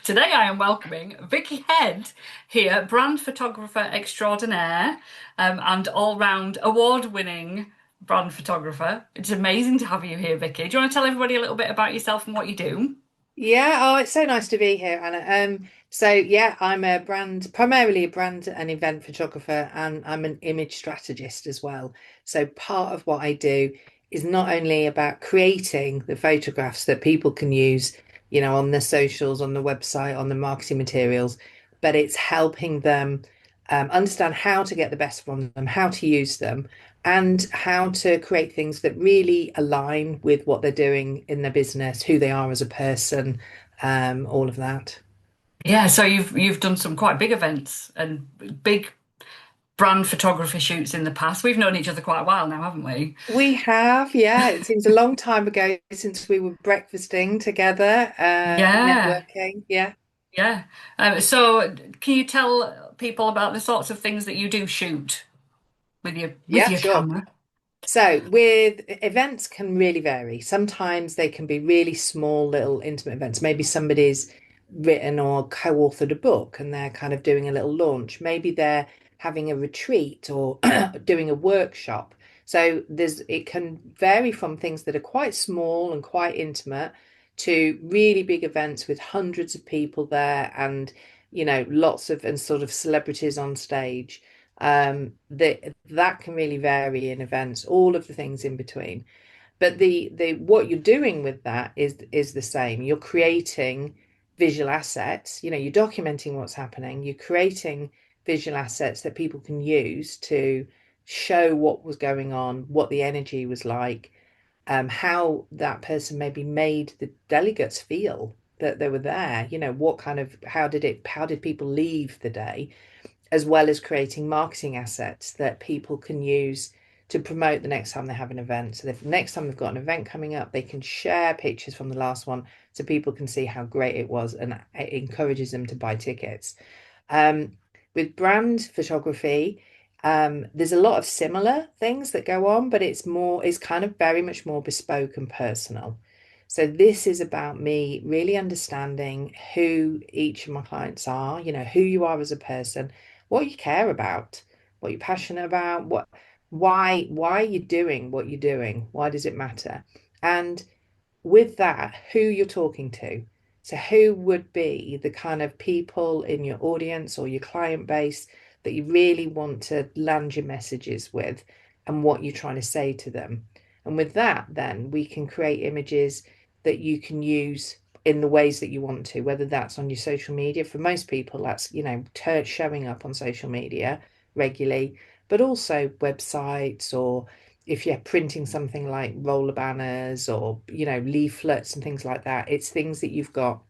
Today I am welcoming Vicki Head here, brand photographer extraordinaire, and all-round award-winning brand photographer. It's amazing to have you here, Vicki. Do you want to tell everybody a little bit about yourself and what you do? Yeah, oh, it's so nice to be here, Anna. So yeah, I'm primarily a brand and event photographer, and I'm an image strategist as well. So part of what I do is not only about creating the photographs that people can use, on the socials, on the website, on the marketing materials, but it's helping them understand how to get the best from them, how to use them, and how to create things that really align with what they're doing in their business, who they are as a person, all of that. Yeah, so you've done some quite big events and big brand photography shoots in the past. We've known each other quite a while now, haven't we? We have, yeah, it seems a long time ago since we were breakfasting together, Yeah, networking. Yeah. yeah. So can you tell people about the sorts of things that you do shoot with Yeah, your sure. camera? So with events can really vary. Sometimes they can be really small, little intimate events. Maybe somebody's written or co-authored a book and they're kind of doing a little launch. Maybe they're having a retreat or doing a workshop. So it can vary from things that are quite small and quite intimate to really big events with hundreds of people there and lots of and sort of celebrities on stage. That can really vary in events, all of the things in between. But the what you're doing with that is the same. You're creating visual assets, you're documenting what's happening, you're creating visual assets that people can use to show what was going on, what the energy was like, how that person maybe made the delegates feel that they were there, what kind of how did people leave the day, as well as creating marketing assets that people can use to promote the next time they have an event. So the next time they've got an event coming up, they can share pictures from the last one so people can see how great it was and it encourages them to buy tickets. Um, with brand photography, there's a lot of similar things that go on, but it's kind of very much more bespoke and personal. So this is about me really understanding who each of my clients are, who you are as a person, what you care about, what you're passionate about, why are you doing what you're doing? Why does it matter? And with that, who you're talking to. So, who would be the kind of people in your audience or your client base that you really want to land your messages with and what you're trying to say to them? And with that, then we can create images that you can use in the ways that you want to, whether that's on your social media. For most people, that's, showing up on social media regularly, but also websites or if you're printing something like roller banners or leaflets and things like that, it's things that you've got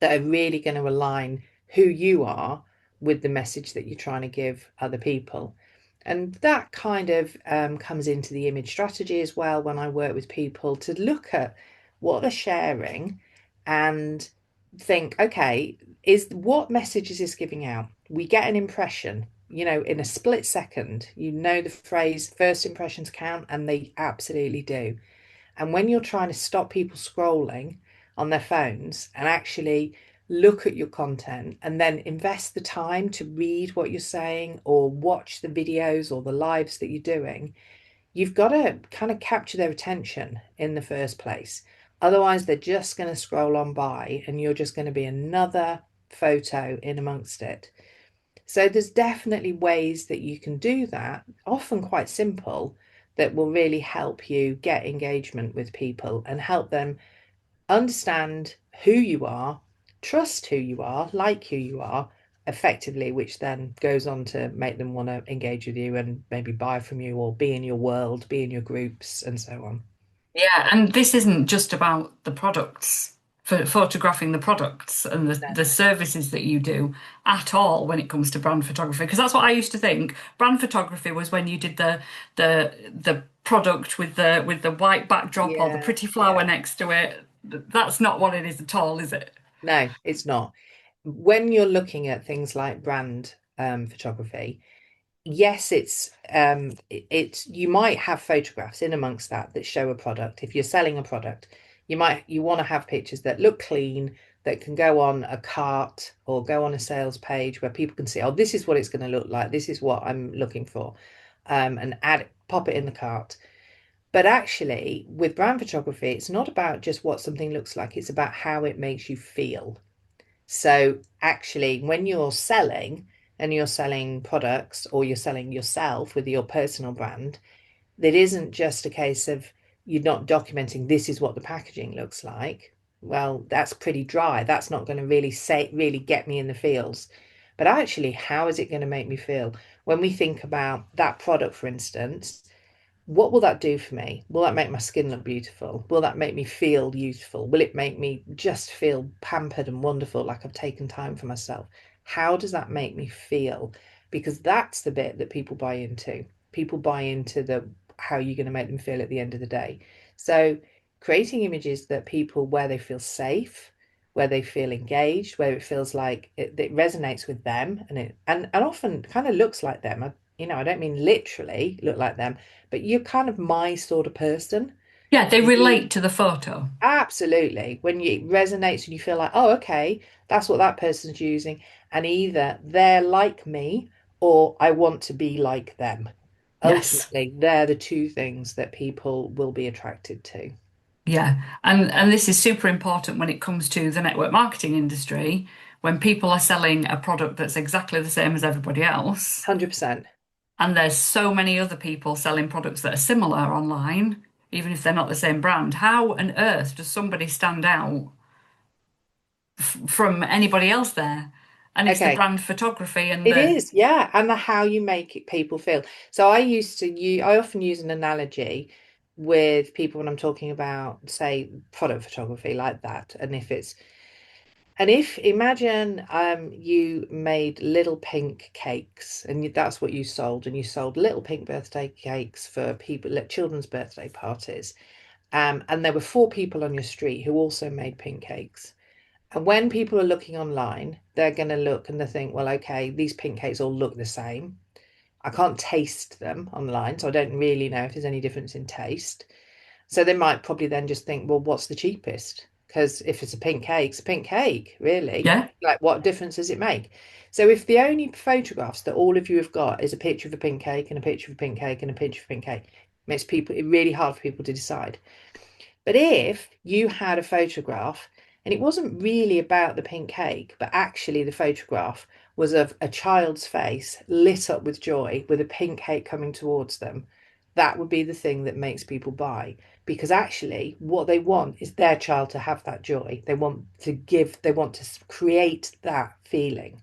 that are really going to align who you are with the message that you're trying to give other people. And that kind of comes into the image strategy as well when I work with people to look at what they're sharing and think, okay, is what message is this giving out? We get an impression, in a split second, the phrase first impressions count, and they absolutely do. And when you're trying to stop people scrolling on their phones and actually look at your content and then invest the time to read what you're saying or watch the videos or the lives that you're doing, you've got to kind of capture their attention in the first place. Otherwise, they're just going to scroll on by and you're just going to be another photo in amongst it. So there's definitely ways that you can do that, often quite simple, that will really help you get engagement with people and help them understand who you are, trust who you are, like who you are effectively, which then goes on to make them want to engage with you and maybe buy from you or be in your world, be in your groups, and so on. Yeah, and this isn't just about the products, for photographing the products and the services that you do at all when it comes to brand photography. Because that's what I used to think. Brand photography was when you did the product with the white backdrop or the Yeah, pretty flower yeah. next to it. That's not what it is at all, is it? No, it's not. When you're looking at things like brand photography, yes, it's you might have photographs in amongst that show a product. If you're selling a product, you want to have pictures that look clean, that can go on a cart or go on a sales page where people can see, oh, this is what it's going to look like. This is what I'm looking for. And pop it in the cart. But actually, with brand photography, it's not about just what something looks like, it's about how it makes you feel. So actually, when you're selling and you're selling products or you're selling yourself with your personal brand, it isn't just a case of you're not documenting this is what the packaging looks like. Well, that's pretty dry. That's not going to really get me in the feels. But actually, how is it going to make me feel? When we think about that product, for instance, what will that do for me? Will that make my skin look beautiful? Will that make me feel youthful? Will it make me just feel pampered and wonderful, like I've taken time for myself? How does that make me feel? Because that's the bit that people buy into. People buy into the how you're going to make them feel at the end of the day. So creating images that people where they feel safe, where they feel engaged, where it feels like it resonates with them and often kind of looks like them. I don't mean literally look like them, but you're kind of my sort of person. Yeah, they You relate to the photo. absolutely, when you it resonates and you feel like, oh, okay, that's what that person's using, and either they're like me or I want to be like them. Yes. Ultimately, they're the two things that people will be attracted to. Yeah. And this is super important when it comes to the network marketing industry, when people are selling a product that's exactly the same as everybody else, 100%. and there's so many other people selling products that are similar online, even if they're not the same brand. How on earth does somebody stand out from anybody else there? And it's the Okay. brand photography and It the is, yeah, and the how you make it people feel. So I often use an analogy with people when I'm talking about, say, product photography like that. And if imagine you made little pink cakes and that's what you sold, and you sold little pink birthday cakes for people like children's birthday parties. And there were four people on your street who also made pink cakes. And when people are looking online, they're going to look and they think, well, okay, these pink cakes all look the same. I can't taste them online, so I don't really know if there's any difference in taste. So they might probably then just think, well, what's the cheapest? Because if it's a pink cake, it's a pink cake, really. yeah, Like, what difference does it make? So if the only photographs that all of you have got is a picture of a pink cake and a picture of a pink cake and a picture of a pink cake, it makes people it really hard for people to decide. But if you had a photograph and it wasn't really about the pink cake, but actually the photograph was of a child's face lit up with joy with a pink cake coming towards them, that would be the thing that makes people buy. Because actually, what they want is their child to have that joy. They want to create that feeling.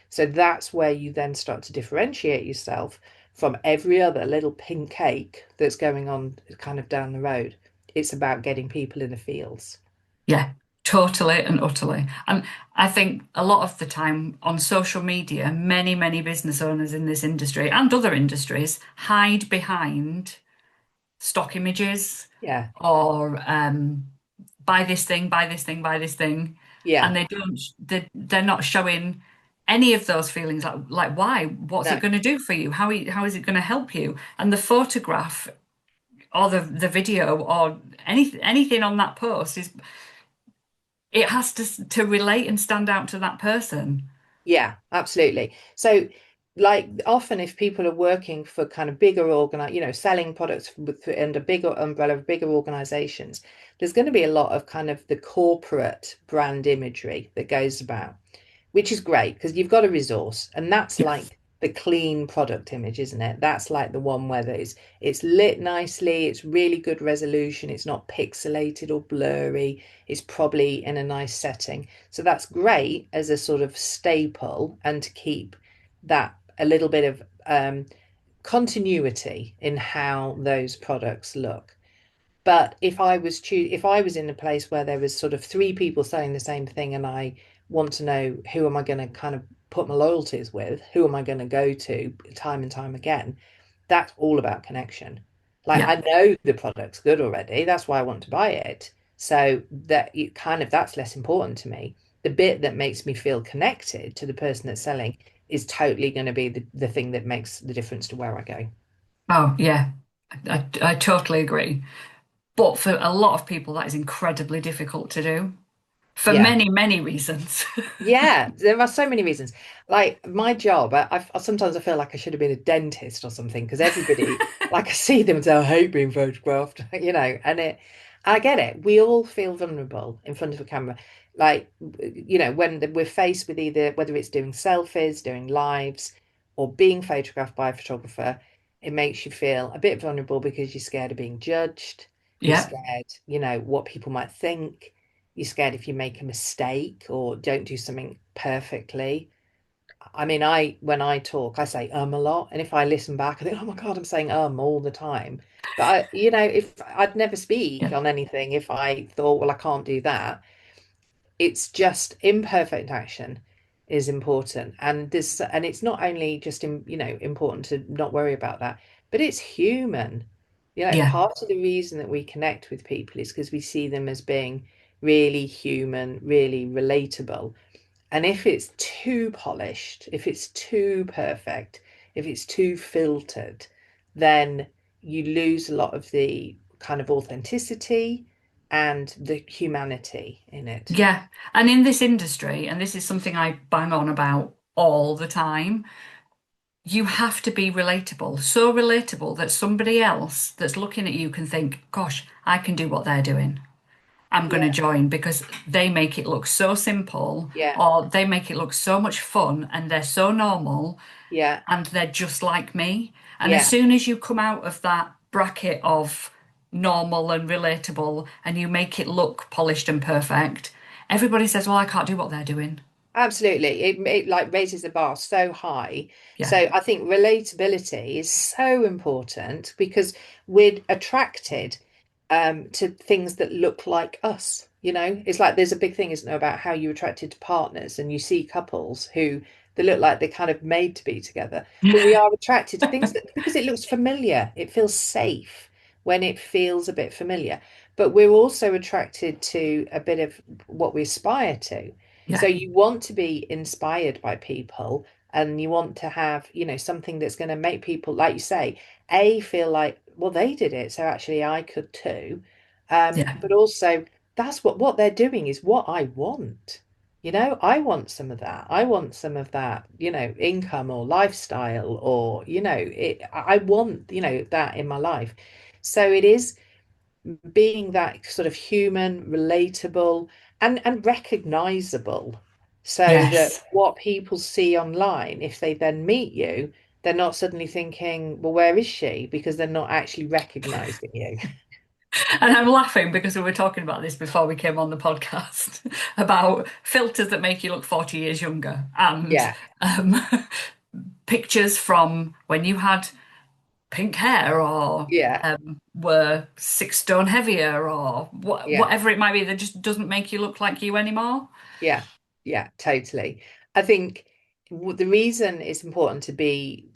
So that's where you then start to differentiate yourself from every other little pink cake that's going on kind of down the road. It's about getting people in the fields. yeah, totally and utterly. And I think a lot of the time on social media, many business owners in this industry and other industries hide behind stock images Yeah, or buy this thing, buy this thing, buy this thing, yeah, and they're not showing any of those feelings like why? What's it no, going to do for you? How is it going to help you? And the photograph or the video or anything on that post is it has to relate and stand out to that person. yeah, absolutely. So, like, often if people are working for kind of bigger selling products under bigger umbrella of bigger organizations, there's going to be a lot of kind of the corporate brand imagery that goes about, which is great because you've got a resource, and that's Yes. like the clean product image, isn't it? That's like the one where it's lit nicely, it's really good resolution, it's not pixelated or blurry, it's probably in a nice setting. So that's great as a sort of staple and to keep that a little bit of continuity in how those products look. But if I was in a place where there was sort of three people saying the same thing, and I want to know who am I going to kind of put my loyalties with, who am I going to go to time and time again, that's all about connection. Like Yeah. I know the product's good already, that's why I want to buy it. So that you kind of that's less important to me. The bit that makes me feel connected to the person that's selling is totally going to be the thing that makes the difference to where I go. Oh, yeah. I totally agree. But for a lot of people, that is incredibly difficult to do. for Yeah. many, many reasons. Yeah, there are so many reasons. Like my job, sometimes I feel like I should have been a dentist or something because everybody, like I see them and say, I hate being photographed, I get it. We all feel vulnerable in front of a camera. Like, when we're faced with either whether it's doing selfies, doing lives, or being photographed by a photographer, it makes you feel a bit vulnerable because you're scared of being judged. You're Yeah, scared, what people might think. You're scared if you make a mistake or don't do something perfectly. I mean, when I talk, I say a lot, and if I listen back, I think, oh my God, I'm saying all the time. But if I'd never speak yeah, on anything, if I thought, well, I can't do that, it's just imperfect action is important, and it's not only just important to not worry about that, but it's human. yeah, Part of the reason that we connect with people is because we see them as being really human, really relatable. And if it's too polished, if it's too perfect, if it's too filtered, then you lose a lot of the kind of authenticity and the humanity in it. yeah. And in this industry, and this is something I bang on about all the time, you have to be relatable. So relatable that somebody else that's looking at you can think, gosh, I can do what they're doing. I'm going to Yeah, join because they make it look so simple yeah, or they make it look so much fun and they're so normal yeah, and they're just like me. And as yeah. soon as you come out of that bracket of normal and relatable and you make it look polished and perfect, everybody says, well, I can't do what they're doing. Absolutely. It like raises the bar so high. Yeah, So I think relatability is so important because we're attracted to things that look like us. It's like there's a big thing, isn't there, about how you're attracted to partners and you see couples who they look like they're kind of made to be together. But we are attracted to things that because it looks familiar, it feels safe when it feels a bit familiar. But we're also attracted to a bit of what we aspire to. So yeah, you want to be inspired by people and you want to have, something that's going to make people, like you say, feel like, well, they did it, so actually I could too. yeah, But also that's what they're doing is what I want. I want some of that. I want some of that, income or lifestyle or, I want, that in my life. So it is being that sort of human, relatable, and recognizable, so that yes. what people see online, if they then meet you, they're not suddenly thinking, well, where is she? Because they're not actually recognizing you. And I'm laughing because we were talking about this before we came on the podcast about filters that make you look 40 years younger and Yeah, um, pictures from when you had pink hair or yeah, were 6 stone heavier or yeah. whatever it might be that just doesn't make you look like you anymore. Yeah, yeah, totally. I think the reason it's important to be,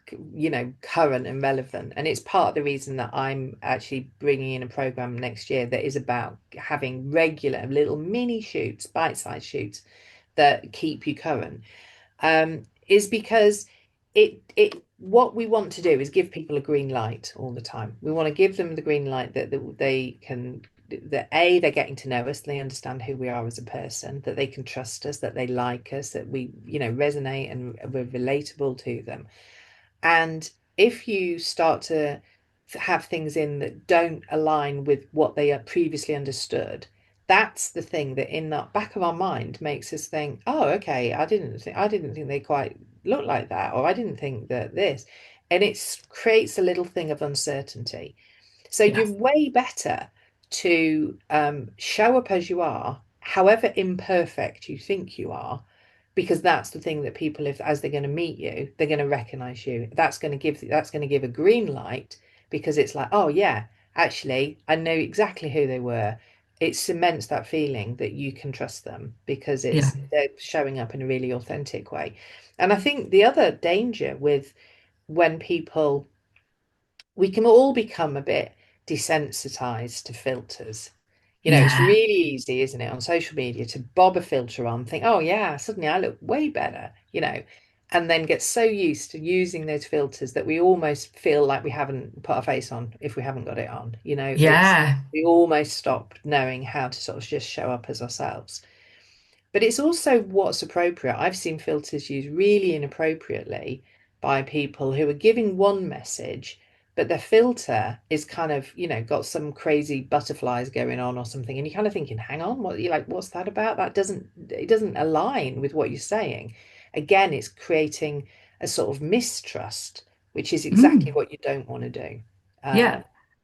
current and relevant, and it's part of the reason that I'm actually bringing in a program next year that is about having regular little mini shoots, bite-sized shoots that keep you current, is because it what we want to do is give people a green light all the time. We want to give them the green light that they can that they're getting to know us, they understand who we are as a person, that they can trust us, that they like us, that we resonate and we're relatable to them. And if you start to have things in that don't align with what they are previously understood, that's the thing that in the back of our mind makes us think, oh, okay, I didn't think they quite look like that, or I didn't think that this, and it creates a little thing of uncertainty. So Yeah, you're way better to show up as you are, however imperfect you think you are, because that's the thing that people, if as they're going to meet you, they're going to recognize you. That's going to give a green light because it's like, oh yeah, actually, I know exactly who they were. It cements that feeling that you can trust them because yeah, they're showing up in a really authentic way. And I think the other danger with when people we can all become a bit desensitized to filters. It's yeah, really easy, isn't it, on social media to bob a filter on, think, oh yeah, suddenly I look way better, and then get so used to using those filters that we almost feel like we haven't put our face on if we haven't got it on. It's yeah, we almost stop knowing how to sort of just show up as ourselves. But it's also what's appropriate. I've seen filters used really inappropriately by people who are giving one message, but their filter is kind of, got some crazy butterflies going on or something. And you're kind of thinking, hang on, what you like, what's that about? It doesn't align with what you're saying. Again, it's creating a sort of mistrust, which is exactly Mm. what you don't want to do. Yeah,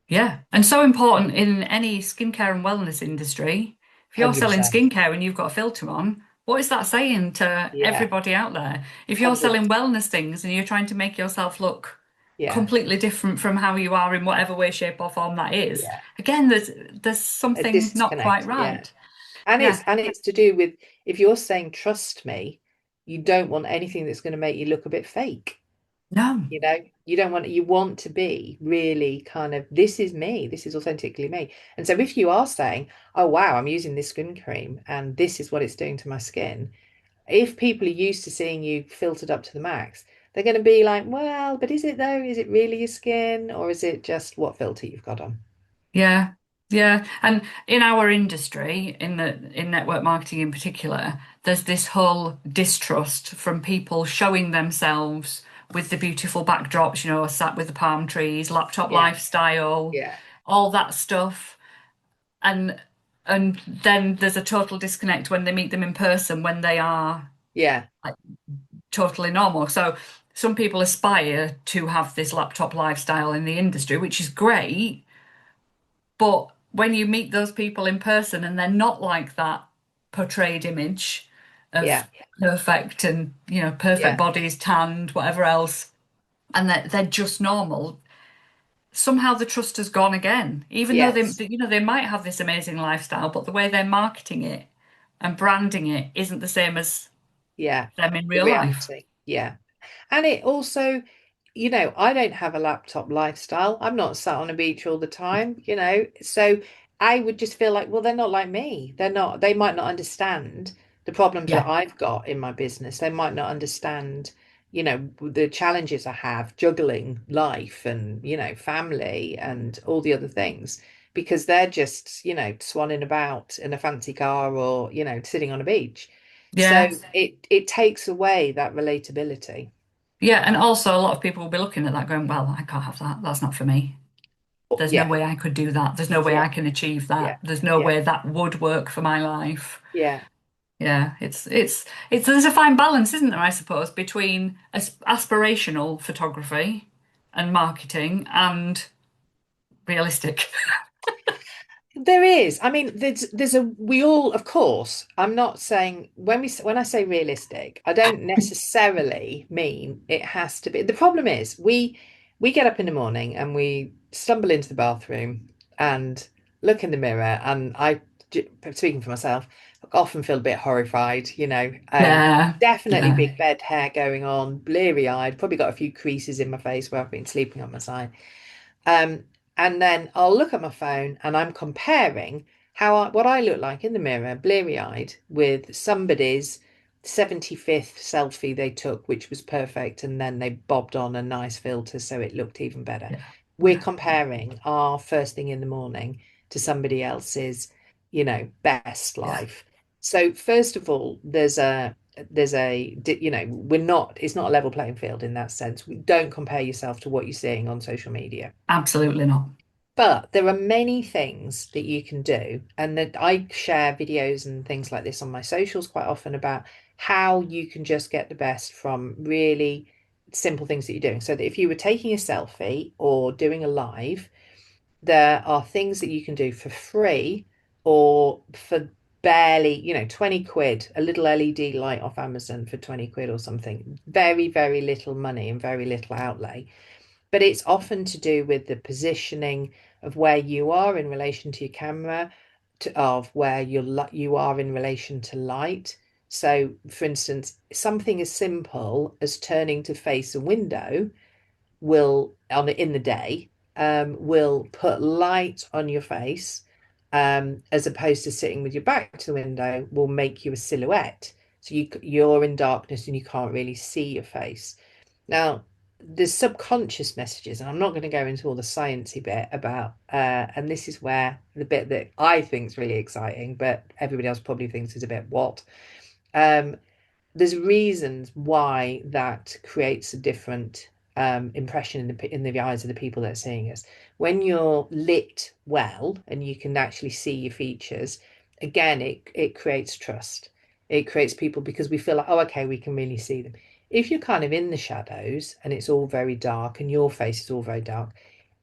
yeah. And so important in any skincare and wellness industry. If you're selling 100%. skincare and you've got a filter on, what is that saying to Yeah, everybody out there? If you're selling 100%. wellness things and you're trying to make yourself look Yeah, completely different from how you are in whatever way, shape, or form that is, yeah. again, there's A something not quite disconnect. Yeah. right. And Yeah. it's to do with if you're saying trust me, you don't want anything that's going to make you look a bit fake. No. You don't want you want to be really kind of this is me, this is authentically me. And so if you are saying, oh wow, I'm using this skin cream and this is what it's doing to my skin, if people are used to seeing you filtered up to the max, they're going to be like, well, but is it though? Is it really your skin or is it just what filter you've got on? Yeah, yeah. And in our industry, in network marketing in particular, there's this whole distrust from people showing themselves with the beautiful backdrops, sat with the palm trees, laptop Yeah, lifestyle, yeah, all that stuff. And and then there's a total disconnect when they meet them in person when they are yeah, like totally normal. So some people aspire to have this laptop lifestyle in the industry, which is great. But when you meet those people in person and they're not like that portrayed image yeah, of perfect and, perfect yeah. bodies, tanned, whatever else, and they're just normal, somehow the trust has gone again. Even though Yes. they might have this amazing lifestyle, but the way they're marketing it and branding it isn't the same as Yeah, them in the real life. reality. Yeah. And it also, I don't have a laptop lifestyle. I'm not sat on a beach all the time. So I would just feel like, well, they're not like me. They might not understand the problems that Yeah, I've got in my business. They might not understand, the challenges I have juggling life and, family and all the other things because they're just, swanning about in a fancy car or, sitting on a beach. So yeah, it takes away that relatability. yeah. And also, a lot of people will be looking at that going, well, I can't have that. That's not for me. There's no Yeah, way I could do that. There's no way yeah, I can achieve yeah, that. There's no yeah, way that would work for my life. yeah, Yeah, it's there's a fine balance, isn't there, I suppose, between aspirational photography and marketing and realistic. There is. I mean, there's a we all, of course. I'm not saying when I say realistic, I don't necessarily mean it has to be. The problem is we get up in the morning and we stumble into the bathroom and look in the mirror, and speaking for myself, I often feel a bit horrified. Yeah, Definitely yeah, big bed hair going on, bleary eyed. Probably got a few creases in my face where I've been sleeping on my side. Um, and then I'll look at my phone and I'm comparing what I look like in the mirror, bleary-eyed, with somebody's 75th selfie they took, which was perfect, and then they bobbed on a nice filter so it looked even better. yeah, We're yeah, comparing our first thing in the morning to somebody else's, best yeah. life. So first of all, we're not, it's not a level playing field in that sense. We don't compare yourself to what you're seeing on social media. Absolutely not. But there are many things that you can do, and that I share videos and things like this on my socials quite often about how you can just get the best from really simple things that you're doing. So that if you were taking a selfie or doing a live, there are things that you can do for free or for barely, 20 quid, a little LED light off Amazon for 20 quid or something. Very, very little money and very little outlay, but it's often to do with the positioning of where you are in relation to your camera, of where you are in relation to light. So, for instance, something as simple as turning to face a window will on in the day will put light on your face, as opposed to sitting with your back to the window will make you a silhouette. So you're in darkness and you can't really see your face. Now, there's subconscious messages, and I'm not going to go into all the sciencey bit about, and this is where the bit that I think is really exciting, but everybody else probably thinks is a bit what. Um, there's reasons why that creates a different impression in the eyes of the people that are seeing us. When you're lit well and you can actually see your features, again, it creates trust. It creates people because we feel like, oh, okay, we can really see them. If you're kind of in the shadows and it's all very dark and your face is all very dark,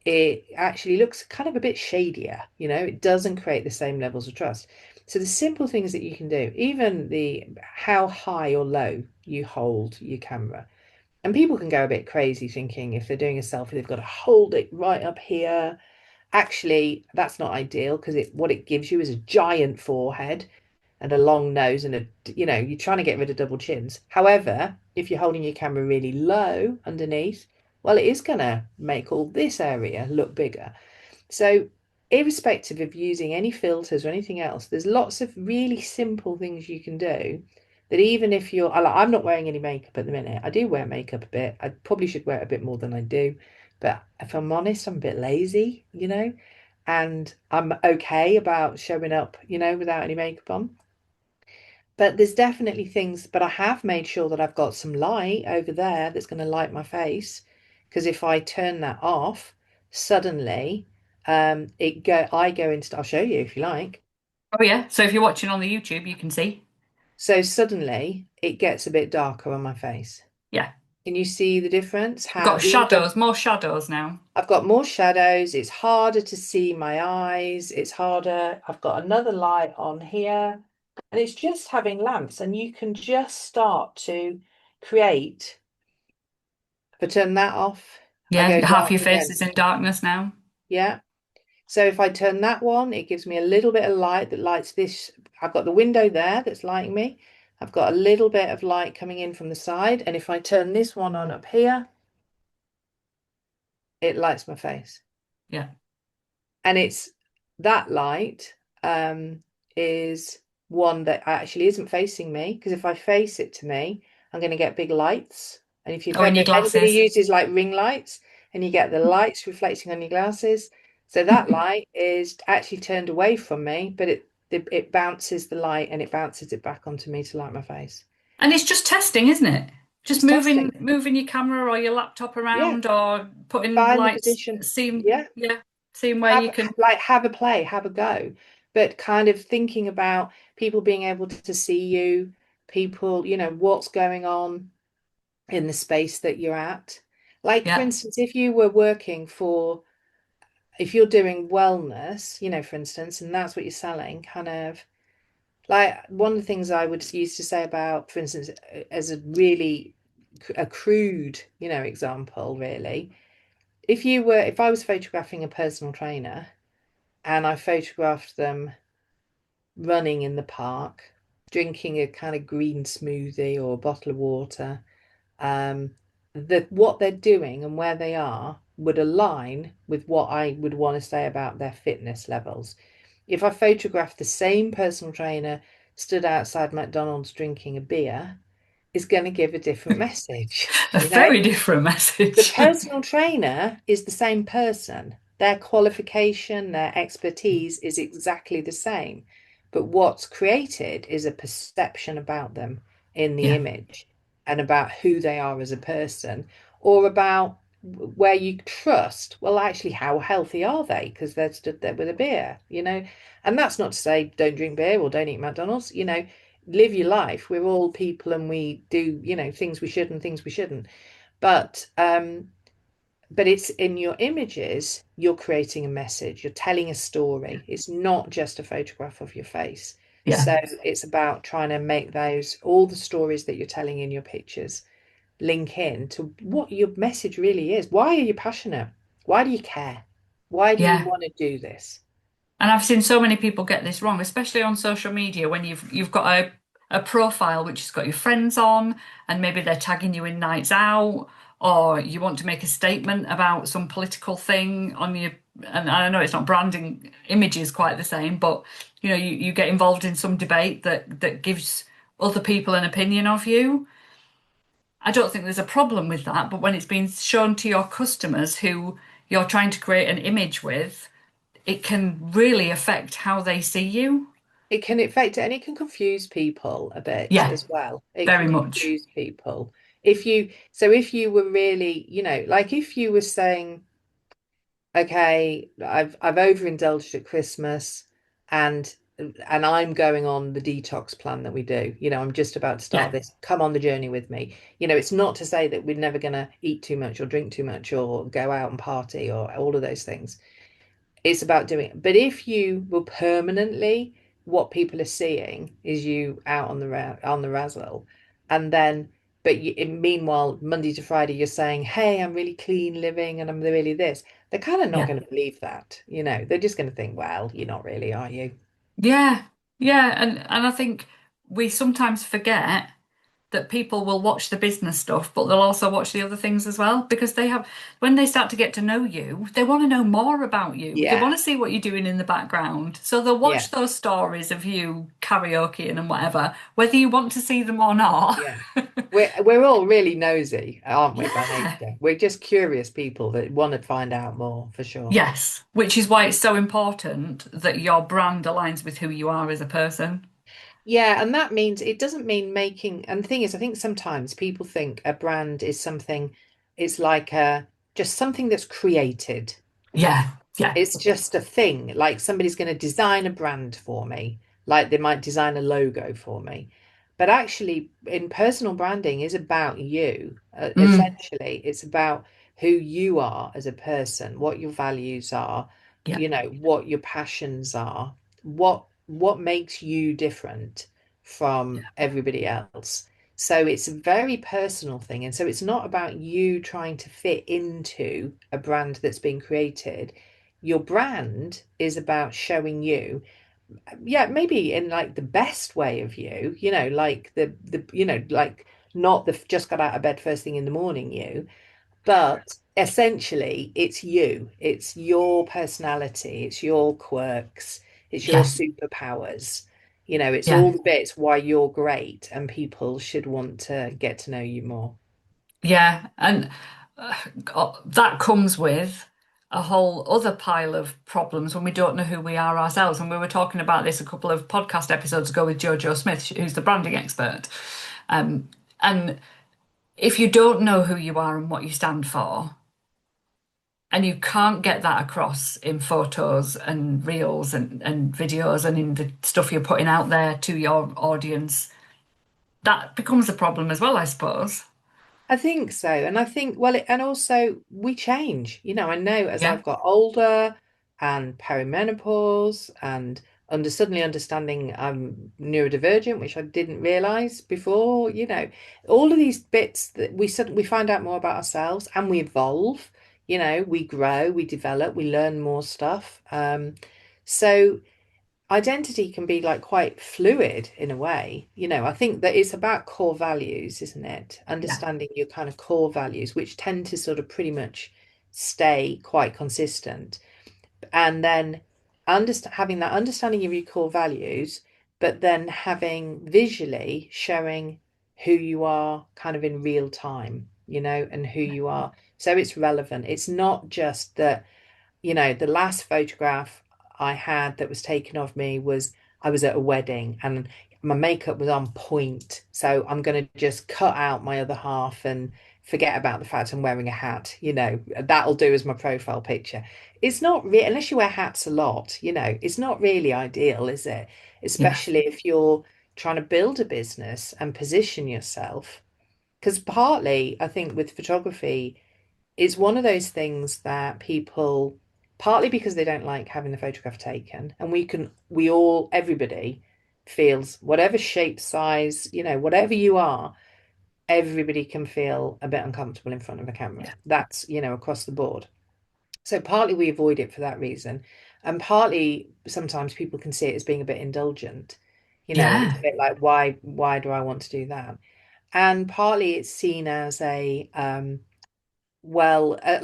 it actually looks kind of a bit shadier, it doesn't create the same levels of trust. So the simple things that you can do, even the how high or low you hold your camera. And people can go a bit crazy thinking if they're doing a selfie, they've got to hold it right up here. Actually, that's not ideal because what it gives you is a giant forehead and a long nose and you're trying to get rid of double chins. However, if you're holding your camera really low underneath, well, it is going to make all this area look bigger. So, irrespective of using any filters or anything else, there's lots of really simple things you can do that even if I'm not wearing any makeup at the minute. I do wear makeup a bit. I probably should wear it a bit more than I do. But if I'm honest, I'm a bit lazy, and I'm okay about showing up, without any makeup on. But there's definitely things, but I have made sure that I've got some light over there that's going to light my face. Because if I turn that off, suddenly I go into, I'll show you if you like. Oh yeah. So if you're watching on the YouTube, you can see. So suddenly it gets a bit darker on my face. Yeah. Can you see the difference? We've How got even shadows, more shadows now. I've got more shadows, it's harder to see my eyes, it's harder. I've got another light on here, and it's just having lamps, and you can just start to create. If I turn that off, I Yeah, go half dark your face again. is in darkness now. Yeah. So if I turn that one, it gives me a little bit of light that lights this. I've got the window there that's lighting me. I've got a little bit of light coming in from the side. And if I turn this one on up here, it lights my face. Yeah. And it's that light is one that actually isn't facing me, because if I face it to me, I'm going to get big lights. And if Oh, in your if anybody glasses. uses like ring lights and you get the lights reflecting on your glasses, so that light is actually turned away from me, but it bounces the light and it bounces it back onto me to light my face. And it's just testing, isn't it? Just Just testing. moving your camera or your laptop Yeah. around or putting Find the lights, position. seeing, Yeah. yeah, seeing where you can. Have a play, have a go, but kind of thinking about people being able to see you, people, what's going on in the space that you're at. Like, for Yeah, instance, if you're doing wellness, for instance, and that's what you're selling, kind of like one of the things I would used to say about, for instance, as a really a crude, example, really, if I was photographing a personal trainer and I photographed them running in the park, drinking a kind of green smoothie or a bottle of water, what they're doing and where they are would align with what I would want to say about their fitness levels. If I photographed the same personal trainer stood outside McDonald's drinking a beer, is going to give a different message, a very different The message. personal trainer is the same person. Their qualification, their expertise is exactly the same. But what's created is a perception about them in the Yeah, image and about who they are as a person, or about where you trust, well, actually, how healthy are they? Because they're stood there with a beer. And that's not to say don't drink beer or don't eat McDonald's, live your life. We're all people and we do, things we should and things we shouldn't. But it's in your images, you're creating a message, you're telling a story. It's not just a photograph of your face. yeah, So it's about trying to make all the stories that you're telling in your pictures link in to what your message really is. Why are you passionate? Why do you care? Why do you yeah. want to do this? And I've seen so many people get this wrong, especially on social media when you've got a profile which has got your friends on and maybe they're tagging you in nights out or you want to make a statement about some political thing on your and I know it's not branding images quite the same, but you get involved in some debate that gives other people an opinion of you. I don't think there's a problem with that, but when it's being shown to your customers who you're trying to create an image with, it can really affect how they see you. It can affect it and it can confuse people a bit Yeah, as well. It very can much. confuse people. If you were really, like if you were saying, okay, I've overindulged at Christmas and I'm going on the detox plan that we do. I'm just about to start Yeah, this. Come on the journey with me. It's not to say that we're never going to eat too much or drink too much or go out and party or all of those things. It's about doing it. But if you will permanently, what people are seeing is you out on the razzle, and then, meanwhile, Monday to Friday, you're saying, "Hey, I'm really clean living, and I'm really this." They're kind of not yeah, going to believe that. They're just going to think, "Well, you're not really, are you?" yeah, yeah. And I think we sometimes forget that people will watch the business stuff, but they'll also watch the other things as well because when they start to get to know you, they want to know more about you. They want Yeah, to see what you're doing in the background. So they'll yeah, watch those stories of you karaokeing and whatever, whether you want to see them or not. yeah. We're all really nosy, aren't we, by Yeah. nature? We're just curious people that want to find out more, for sure. Yes, which is why it's so important that your brand aligns with who you are as a person. Yeah, and that means it doesn't mean making, and the thing is, I think sometimes people think a brand is something, it's like just something that's created. Yeah, yeah, It's just a thing. Like somebody's going to design a brand for me, like they might design a logo for me. But actually, in personal branding is about you. mm, Essentially, it's about who you are as a person, what your values are, yeah, what your passions are, what makes you different from everybody else. So it's a very personal thing. And so it's not about you trying to fit into a brand that's been created. Your brand is about showing you, yeah, maybe in like the best way of you, like like not the just got out of bed first thing in the morning you, but essentially it's you. It's your personality, it's your quirks, it's your yeah, superpowers. It's yeah, all the bits why you're great and people should want to get to know you more. yeah. And that comes with a whole other pile of problems when we don't know who we are ourselves. And we were talking about this a couple of podcast episodes ago with Jojo Smith, who's the branding expert. Um, and if you don't know who you are and what you stand for, and you can't get that across in photos and reels and videos and in the stuff you're putting out there to your audience, that becomes a problem as well, I suppose. I think so. And I think, well, and also we change. I know as Yeah, I've got older and perimenopause and suddenly understanding I'm neurodivergent, which I didn't realize before, all of these bits that we find out more about ourselves and we evolve, we grow, we develop, we learn more stuff. So identity can be like quite fluid in a way. I think that it's about core values, isn't it? yeah, Understanding your kind of core values, which tend to sort of pretty much stay quite consistent. And then having that understanding of your core values, but then having visually showing who you are kind of in real time, and who you are. So it's relevant. It's not just that the last photograph I had that was taken of me was I was at a wedding and my makeup was on point. So I'm going to just cut out my other half and forget about the fact I'm wearing a hat. That'll do as my profile picture. It's not really, unless you wear hats a lot, it's not really ideal, is it? yeah, Especially if you're trying to build a business and position yourself. Because partly, I think with photography, it's one of those things that people, partly because they don't like having the photograph taken, and everybody feels whatever shape, size, whatever you are, everybody can feel a bit uncomfortable in front of a camera. yeah, That's, across the board. So partly we avoid it for that reason. And partly sometimes people can see it as being a bit indulgent, and it's a yeah, bit like, why do I want to do that? And partly it's seen as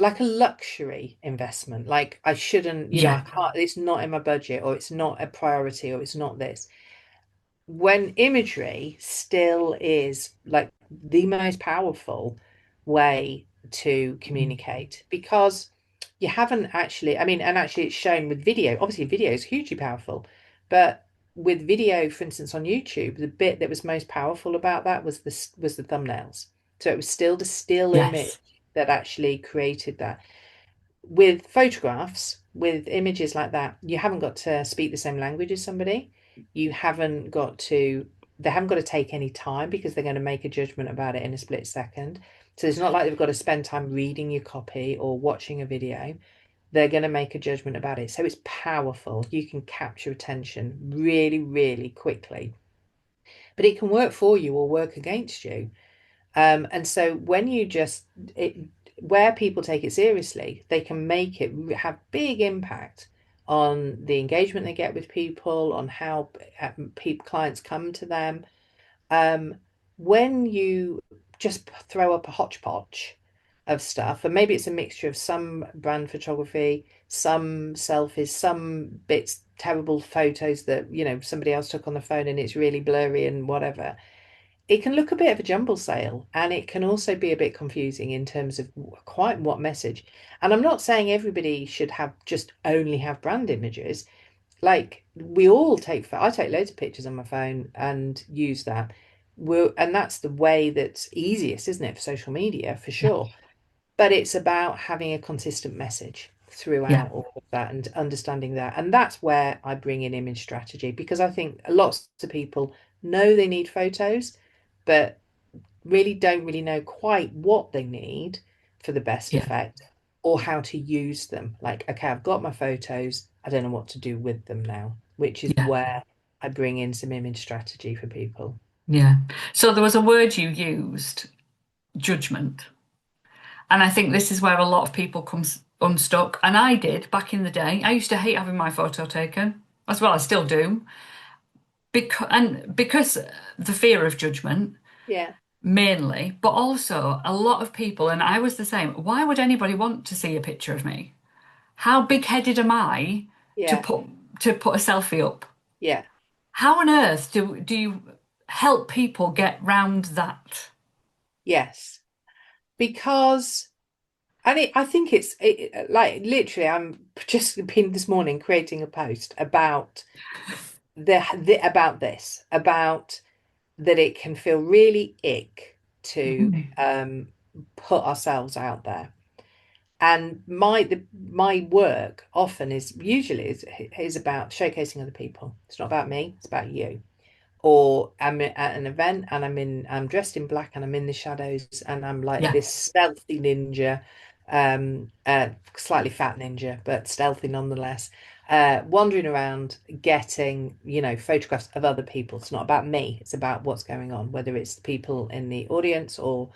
like a luxury investment. Like I shouldn't, I yeah, can't, it's not in my budget, or it's not a priority, or it's not this. When imagery still is like the most powerful way to Mm. communicate because you haven't actually, I mean, and actually it's shown with video. Obviously, video is hugely powerful, but with video, for instance, on YouTube, the bit that was most powerful about that was the thumbnails. So it was still the still image Yes. that actually created that. With photographs, with images like that, you haven't got to speak the same language as somebody. You haven't got to, they haven't got to take any time because they're going to make a judgment about it in a split second. So it's not like they've got to spend time reading your copy or watching a video. They're going to make a judgment about it. So it's powerful. You can capture attention really, really quickly. But it can work for you or work against you. And so when you just it, where people take it seriously, they can make it have big impact on the engagement they get with people, on how people clients come to them. Um, when you just throw up a hodgepodge of stuff, and maybe it's a mixture of some brand photography, some selfies, some bits, terrible photos that, somebody else took on the phone and it's really blurry and whatever, it can look a bit of a jumble sale and it can also be a bit confusing in terms of quite what message. And I'm not saying everybody should have just only have brand images. Like we all take, I take loads of pictures on my phone and use that. And that's the way that's easiest, isn't it, for social media, for Yeah. sure. But it's about having a consistent message Yeah. throughout all of that and understanding that. And that's where I bring in image strategy because I think lots of people know they need photos, but really don't know quite what they need for the best Yeah. effect or how to use them. Like, okay, I've got my photos, I don't know what to do with them now, which is Yeah. where I bring in some image strategy for people. Yeah. So there was a word you used, judgment. And I think this is where a lot of people come unstuck. And I did back in the day. I used to hate having my photo taken. As well, I still do. Because the fear of judgment Yeah, mainly, but also a lot of people, and I was the same. Why would anybody want to see a picture of me? How big-headed am I to yeah, put a selfie up? yeah, How on earth do you help people get round that? yes. Because I think like literally, I'm just been this morning creating a post about about this, about that it can feel really ick to Mhm. put ourselves out there. And my work often is about showcasing other people. It's not about me, it's about you. Or I'm at an event and I'm dressed in black and I'm in the shadows and I'm like Yeah, this stealthy ninja, slightly fat ninja, but stealthy nonetheless, wandering around getting, photographs of other people. It's not about me, it's about what's going on, whether it's the people in the audience or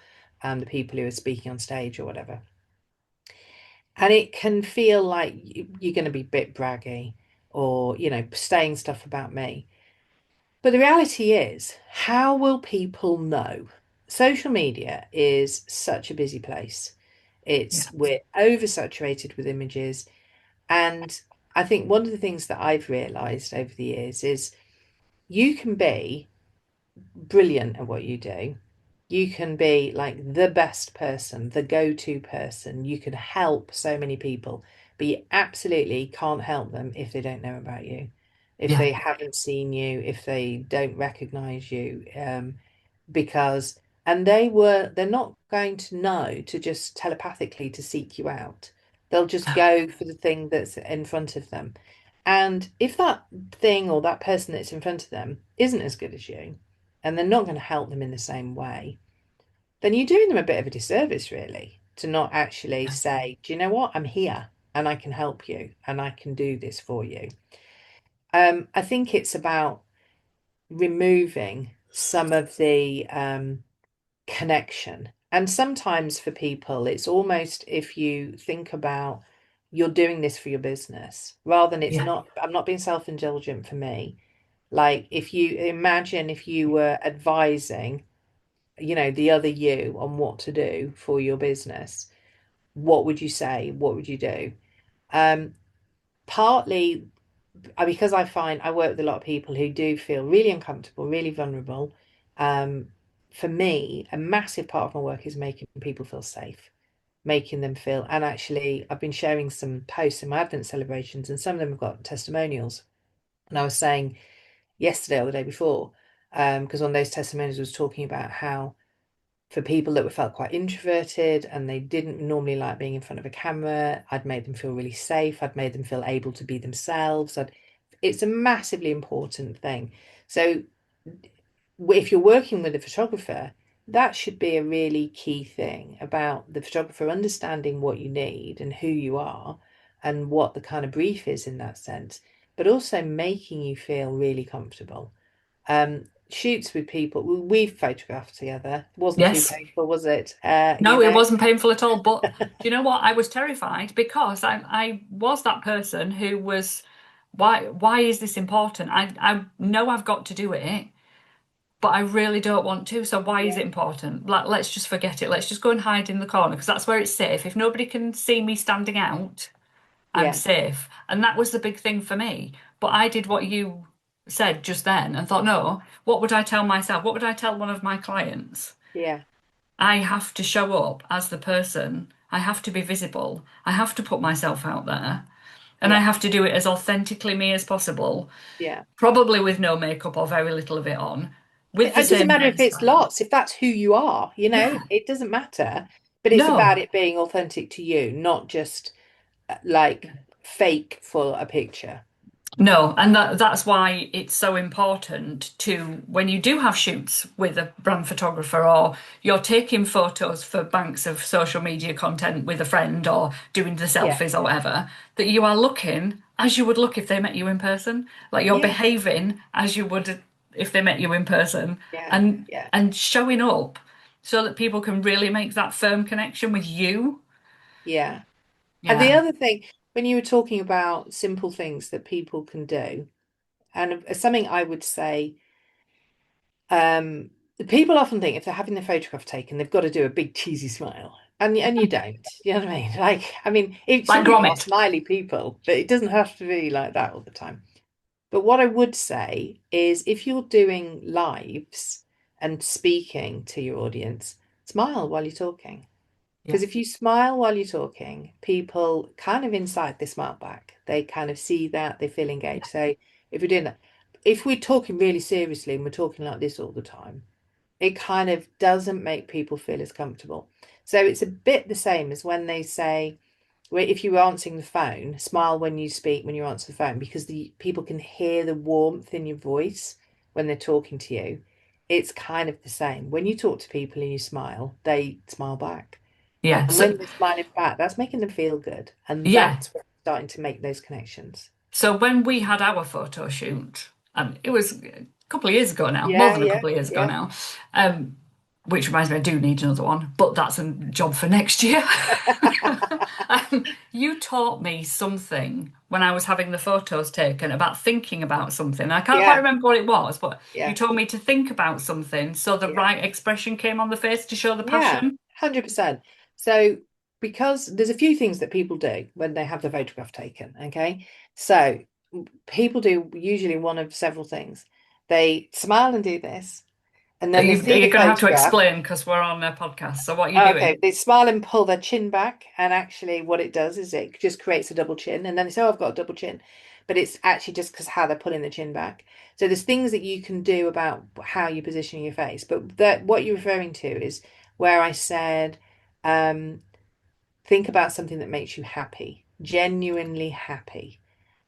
the people who are speaking on stage or whatever. And it can feel like you're going to be a bit braggy or, saying stuff about me. But the reality is, how will people know? Social media is such a busy place. yeah, We're oversaturated with images. And I think one of the things that I've realized over the years is you can be brilliant at what you do. You can be like the best person, the go-to person. You can help so many people, but you absolutely can't help them if they don't know about you, if yeah, they haven't seen you, if they don't recognize you. Because and they're not going to know to just telepathically to seek you out. They'll just go for the thing that's in front of them. And if that thing or that person that's in front of them isn't as good as you, and they're not going to help them in the same way, then you're doing them a bit of a disservice, really, to not actually say, do you know what? I'm here and I can help you and I can do this for you. I think it's about removing some of the connection. And sometimes for people, it's almost if you think about you're doing this for your business rather than it's yeah, not, I'm not being self-indulgent for me. Like if you imagine if you were advising, the other you on what to do for your business, what would you say? What would you do? Um, Partly because I find I work with a lot of people who do feel really uncomfortable, really vulnerable, um, for me, a massive part of my work is making people feel safe, making them feel, and actually, I've been sharing some posts in my Advent celebrations, and some of them have got testimonials. And I was saying yesterday or the day before, because one of those testimonials was talking about how for people that were felt quite introverted and they didn't normally like being in front of a camera, I'd made them feel really safe. I'd made them feel able to be themselves. It's a massively important thing. So if you're working with a photographer, that should be a really key thing about the photographer understanding what you need and who you are and what the kind of brief is in that sense, but also making you feel really comfortable. Shoots with people we've photographed together. It wasn't too Yes. painful, was it? No, it wasn't painful at all. But do you know what? I was terrified because I was that person who was, why is this important? I know I've got to do it, but I really don't want to. So why is Yeah, it important? Like, let's just forget it. Let's just go and hide in the corner because that's where it's safe. If nobody can see me standing out, I'm yeah, safe. And that was the big thing for me. But I did what you said just then and thought, no, what would I tell myself? What would I tell one of my clients? yeah, I have to show up as the person. I have to be visible. I have to put myself out there. And I yeah, have to do it as authentically me as possible, yeah. probably with no makeup or very little of it on, with the It doesn't same matter if it's hairstyle. lots, if that's who you are, Yeah, it doesn't matter. But it's about no. it being authentic to you, not just like fake for a picture. No, and that's why it's so important to when you do have shoots with a brand photographer or you're taking photos for banks of social media content with a friend or doing the Yeah, selfies or whatever, that you are looking as you would look if they met you in person. Like you're yeah, behaving as you would if they met you in person yeah, and yeah, and showing up so that people can really make that firm connection with you. yeah. And the Yeah. other thing, when you were talking about simple things that people can do, and something I would say, um, people often think if they're having their photograph taken, they've got to do a big cheesy smile. And you don't. You know what I mean? Like, I mean, some Like people are Gromit. smiley people, but it doesn't have to be like that all the time. But what I would say is if you're doing lives and speaking to your audience, smile while you're talking. Yeah. Because if you smile while you're talking, people kind of inside they smile back. They kind of see that, they feel engaged. So if you're doing that, if we're talking really seriously and we're talking like this all the time, it kind of doesn't make people feel as comfortable. So it's a bit the same as when they say, well, if you're answering the phone, smile when you speak when you answer the phone because the people can hear the warmth in your voice when they're talking to you. It's kind of the same. When you talk to people and you smile, they smile back. Yeah. And when they're smiling back, that's making them feel good. And Yeah. that's when we're starting to make those connections. So when we had our photo shoot, it was a couple of years ago now, more Yeah, than a yeah, couple of years ago yeah. now, which reminds me I do need another one, but that's a job for next year. You taught me something when I was having the photos taken about thinking about something. I can't quite Yeah, remember what it was, but you yeah, told me to think about something so the yeah. right expression came on the face to show the Yeah, passion. 100%. So, because there's a few things that people do when they have the photograph taken, okay? So, people do usually one of several things. They smile and do this, and then they You're see the going to have to photograph. explain because we're on a podcast. So what are you Oh, doing? okay, they smile and pull their chin back, and actually, what it does is it just creates a double chin, and then they say, "Oh, I've got a double chin," but it's actually just because how they're pulling the chin back. So there's things that you can do about how you're positioning your face, but that what you're referring to is where I said, um, think about something that makes you happy, genuinely happy,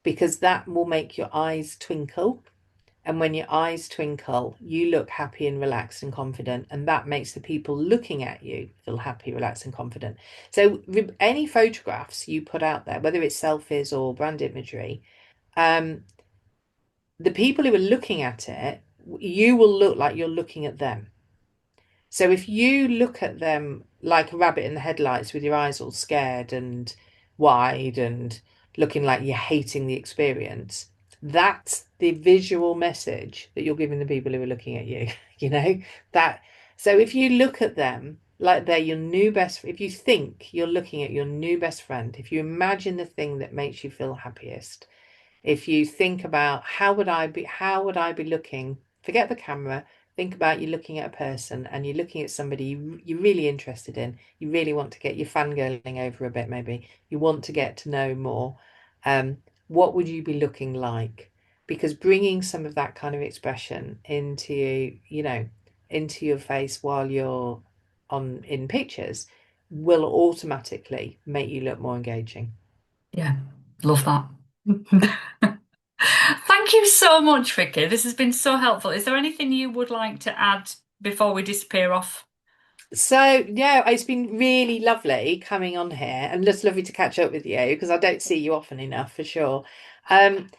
because that will make your eyes twinkle. And when your eyes twinkle, you look happy and relaxed and confident. And that makes the people looking at you feel happy, relaxed, and confident. So, any photographs you put out there, whether it's selfies or brand imagery, um, the people who are looking at it, you will look like you're looking at them. So if you look at them like a rabbit in the headlights with your eyes all scared and wide and looking like you're hating the experience, that's the visual message that you're giving the people who are looking at you, you know, that. So if you look at them like they're your new best, if you think you're looking at your new best friend, if you imagine the thing that makes you feel happiest, if you think about how would I be looking, forget the camera, think about you looking at a person and you're looking at somebody you're really interested in. You really want to get your fangirling over a bit, maybe. You want to get to know more. Um, what would you be looking like? Because bringing some of that kind of expression into, into your face while you're on in pictures will automatically make you look more engaging. Yeah, love that. Thank you so much, Vicky. This has been so helpful. Is there anything you would like to add before we disappear off? So, yeah, it's been really lovely coming on here and just lovely to catch up with you because I don't see you often enough for sure. Um,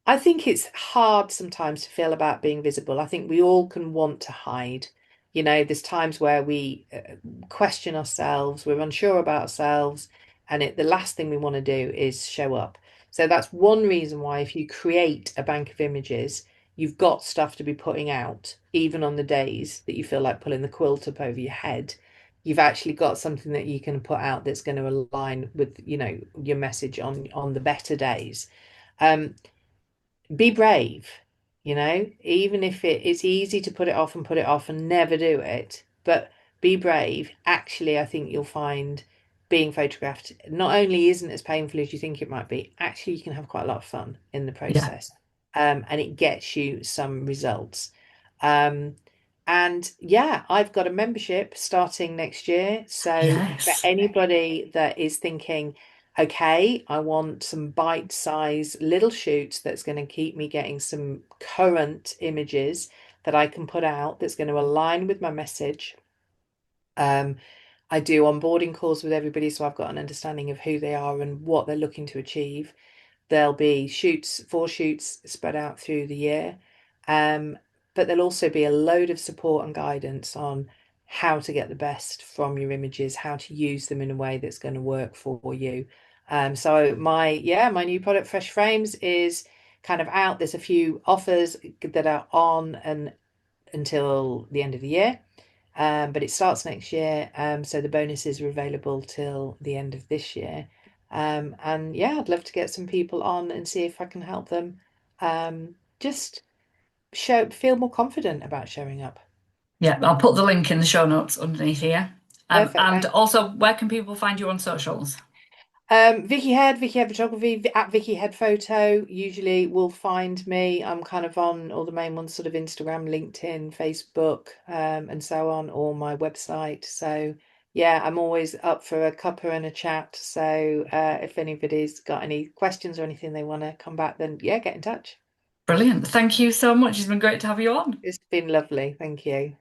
I think it's hard sometimes to feel about being visible. I think we all can want to hide. There's times where we question ourselves, we're unsure about ourselves, and the last thing we want to do is show up. So that's one reason why if you create a bank of images, you've got stuff to be putting out, even on the days that you feel like pulling the quilt up over your head. You've actually got something that you can put out that's going to align with, your message on the better days. Um, be brave, even if it's easy to put it off and put it off and never do it, but be brave. Actually, I think you'll find being photographed not only isn't as painful as you think it might be, actually, you can have quite a lot of fun in the Yeah. process. And it gets you some results. Um, and yeah, I've got a membership starting next year. So for Yes. anybody that is thinking, okay, I want some bite-size little shoots that's going to keep me getting some current images that I can put out that's going to align with my message. Um, I do onboarding calls with everybody, so I've got an understanding of who they are and what they're looking to achieve. There'll be shoots, 4 shoots spread out through the year. Um, but there'll also be a load of support and guidance on how to get the best from your images, how to use them in a way that's going to work for you. So my new product, Fresh Frames, is kind of out. There's a few offers that are on and until the end of the year. But it starts next year. So the bonuses are available till the end of this year. And yeah, I'd love to get some people on and see if I can help them just feel more confident about showing up. Yeah, I'll put the link in the show notes underneath here. Perfect, And thanks. also, where can people find you on socials? Vicki Head Photography at Vicki Head Photo. Usually will find me. I'm kind of on all the main ones, sort of Instagram, LinkedIn, Facebook, and so on, or my website. So yeah, I'm always up for a cuppa and a chat. So if anybody's got any questions or anything they want to come back, then yeah, get in touch. Brilliant. Thank you so much. It's been great to have you on. It's been lovely. Thank you.